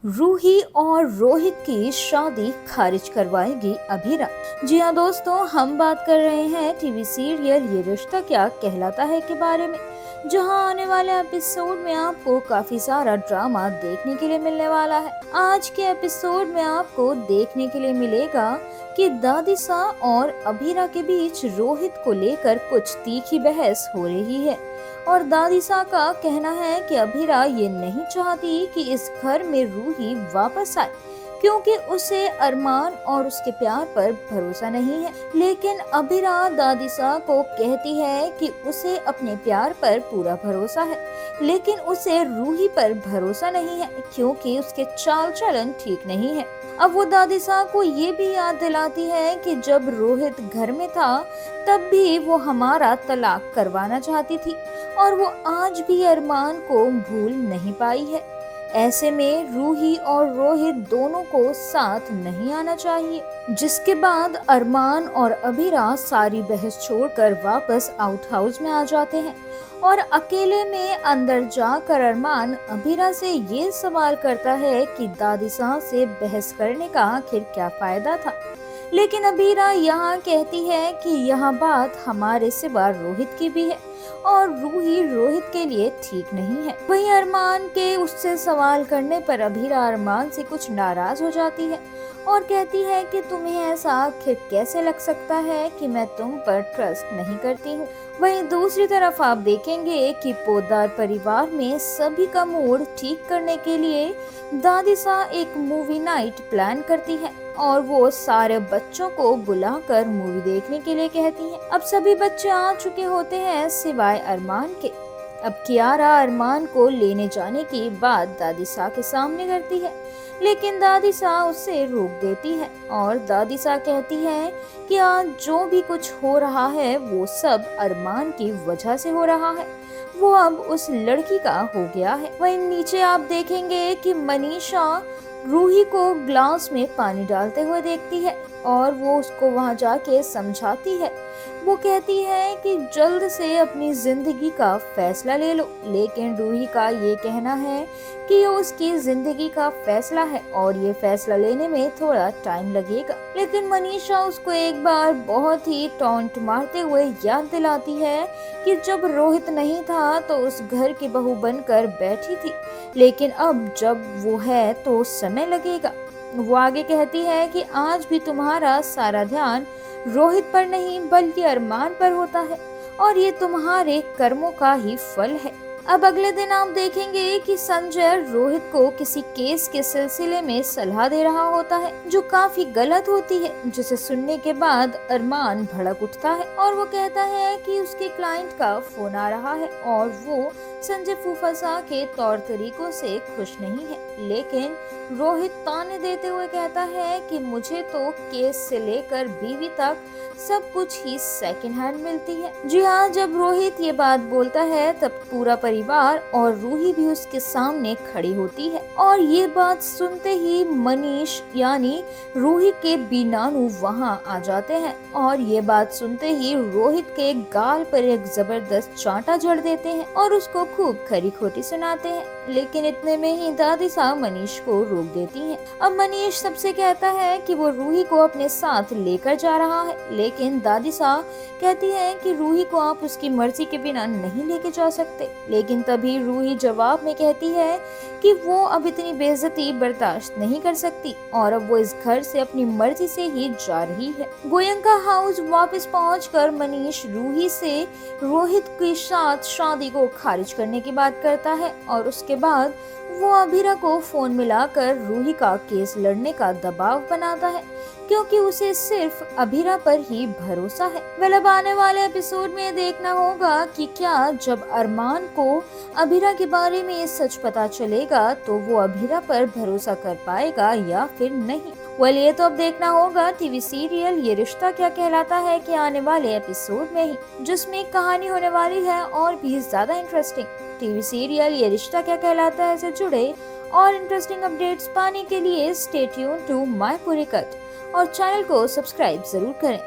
रूही और रोहित की शादी खारिज करवाएगी अभीरा। जी हाँ दोस्तों, हम बात कर रहे हैं टीवी सीरियल ये रिश्ता क्या कहलाता है के बारे में, जहां आने वाले एपिसोड में आपको काफी सारा ड्रामा देखने के लिए मिलने वाला है। आज के एपिसोड में आपको देखने के लिए मिलेगा कि दादी सा और अभीरा के बीच रोहित को लेकर कुछ तीखी बहस हो रही है और दादी सा का कहना है कि अभीरा ये नहीं चाहती कि इस घर में रूही वापस आए क्योंकि उसे अरमान और उसके प्यार पर भरोसा नहीं है। लेकिन अभीरा दादी सा को कहती है कि उसे अपने प्यार पर पूरा भरोसा है, लेकिन उसे रूही पर भरोसा नहीं है क्योंकि उसके चाल चलन ठीक नहीं है। अब वो दादी सा को ये भी याद दिलाती है कि जब रोहित घर में था तब भी वो हमारा तलाक करवाना चाहती थी और वो आज भी अरमान को भूल नहीं पाई है। ऐसे में रूही और रोहित दोनों को साथ नहीं आना चाहिए। जिसके बाद अरमान और अभीरा सारी बहस छोड़कर वापस आउट हाउस में आ जाते हैं और अकेले में अंदर जाकर अरमान अभीरा से ये सवाल करता है कि दादी सा से बहस करने का आखिर क्या फायदा था। लेकिन अभीरा यहाँ कहती है कि यह बात हमारे सिवा रोहित की भी है और रूही रोहित के लिए ठीक नहीं है। वहीं अरमान के उससे सवाल करने पर अभीरा अरमान से कुछ नाराज हो जाती है और कहती है कि तुम्हें ऐसा आखिर कैसे लग सकता है कि मैं तुम पर ट्रस्ट नहीं करती हूँ। वहीं दूसरी तरफ आप देखेंगे कि पोद्दार परिवार में सभी का मूड ठीक करने के लिए दादी सा एक मूवी नाइट प्लान करती है और वो सारे बच्चों को बुलाकर मूवी देखने के लिए कहती है। अब सभी बच्चे आ चुके होते हैं सिवाय अरमान के। अब कियारा अरमान को लेने जाने की बात दादी सा के सामने करती है, लेकिन दादी सा उसे रोक देती है और दादी सा कहती है कि आज जो भी कुछ हो रहा है वो सब अरमान की वजह से हो रहा है, वो अब उस लड़की का हो गया है। वहीं नीचे आप देखेंगे कि मनीषा रूही को ग्लास में पानी डालते हुए देखती है और वो उसको वहां जाके समझाती है। वो कहती है कि जल्द से अपनी जिंदगी का फैसला ले लो, लेकिन रूही का ये कहना है कि ये उसकी जिंदगी का फैसला है और ये फैसला लेने में थोड़ा टाइम लगेगा। लेकिन मनीषा उसको एक बार बहुत ही टॉन्ट मारते हुए याद दिलाती है कि जब रोहित नहीं था तो उस घर की बहू बनकर बैठी थी, लेकिन अब जब वो है तो समय लगेगा। वो आगे कहती है कि आज भी तुम्हारा सारा ध्यान रोहित पर नहीं बल्कि अरमान पर होता है और ये तुम्हारे कर्मों का ही फल है। अब अगले दिन आप देखेंगे कि संजय रोहित को किसी केस के सिलसिले में सलाह दे रहा होता है जो काफी गलत होती है, जिसे सुनने के बाद अरमान भड़क उठता है और वो कहता है कि उसके क्लाइंट का फोन आ रहा है और वो संजय फूफासा के तौर तरीकों से खुश नहीं है। लेकिन रोहित ताने देते हुए कहता है कि मुझे तो केस से लेकर बीवी तक सब कुछ ही सेकंड हैंड मिलती है। जी हाँ, जब रोहित ये बात बोलता है तब पूरा परिवार और रूही भी उसके सामने खड़ी होती है और ये बात सुनते ही मनीष यानी रूही के बीनानू वहाँ आ जाते हैं और ये बात सुनते ही रोहित के गाल पर एक जबरदस्त चांटा जड़ देते हैं और उसको खूब खरी खोटी सुनाते हैं। लेकिन इतने में ही दादी सा मनीष को रोक देती है। अब मनीष सबसे कहता है कि वो रूही को अपने साथ लेकर जा रहा है, लेकिन दादी सा कहती है कि रूही को आप उसकी मर्जी के बिना नहीं लेके जा सकते। लेकिन तभी रूही जवाब में कहती है कि वो अब इतनी बेइज्जती बर्दाश्त नहीं कर सकती और अब वो इस घर से अपनी मर्जी से ही जा रही है। गोयंका हाउस वापस पहुंचकर मनीष रूही से रोहित के साथ शादी को खारिज करने की बात करता है और उसके बाद वो अभीरा को फोन मिलाकर रूही का केस लड़ने का दबाव बनाता है क्योंकि उसे सिर्फ अभीरा पर ही भरोसा है। अब आने वाले एपिसोड में देखना होगा कि क्या जब अरमान को अभीरा के बारे में ये सच पता चलेगा तो वो अभीरा पर भरोसा कर पाएगा या फिर नहीं। ये तो अब देखना होगा टीवी सीरियल ये रिश्ता क्या कहलाता है कि आने वाले एपिसोड में ही, जिसमें कहानी होने वाली है और भी ज्यादा इंटरेस्टिंग। टीवी सीरियल ये रिश्ता क्या कहलाता है से जुड़े और इंटरेस्टिंग अपडेट्स पाने के लिए स्टे ट्यून टू माय पूरी कट और चैनल को सब्सक्राइब जरूर करें।